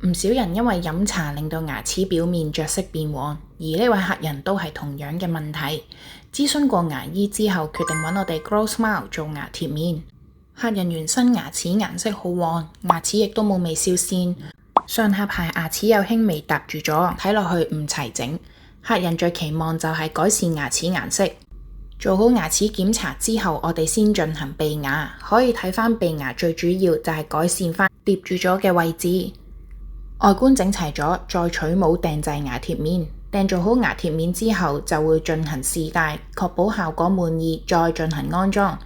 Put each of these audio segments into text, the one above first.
唔少人因為飲茶令到牙齒表面着色變黃，而呢位客人都係同樣嘅問題。諮詢過牙醫之後，決定揾我哋 Grow Smile 做牙貼面。客人原生牙齒顏色好黃，牙齒亦都冇微笑線，上下排牙齒有輕微搭住咗，睇落去唔齊整。客人最期望就係改善牙齒顏色。做好牙齒檢查之後，我哋先進行備牙，可以睇返備牙最主要就係改善返疊住咗嘅位置。外觀整齊咗，再取模訂製牙貼面。訂做好牙貼面之後，就會進行試戴，確保效果滿意，再進行安裝。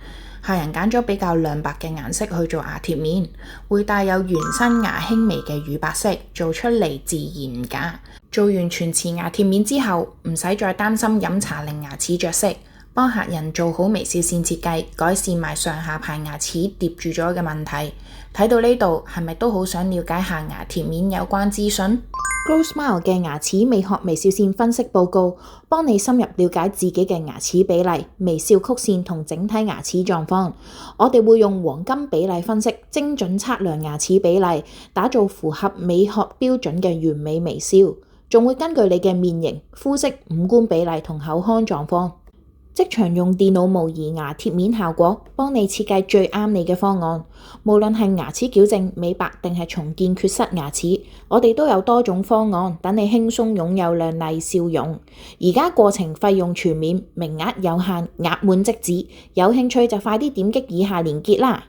客人揀咗比較亮白嘅顏色去做牙貼面，會帶有原生牙輕微嘅乳白色，做出嚟自然唔假。做完全瓷牙貼面之後，唔使再擔心飲茶令牙齒着色。幫客人做好微笑線設計，改善埋上下排牙齒疊住咗嘅問題。睇到呢度，係咪都好想了解下牙貼面有關資訊？Grow Smile 嘅牙齒美學微笑線分析報告，幫你深入了解自己嘅牙齒比例、微笑曲線同整體牙齒狀況。我哋會用黃金比例分析，精準測量牙齒比例，打造符合美學標準嘅完美微笑。仲會根據你嘅面型、膚色、五官比例同口腔狀況，即場用電腦模擬牙貼面效果，幫你設計最啱你嘅方案。無論係牙齒矯正、美白定係重建缺失牙齒，我哋都有多種方案，等你輕鬆擁有亮麗笑容。而家過程費用全免，名額有限，額滿即止。有興趣就快啲點擊以下連結啦！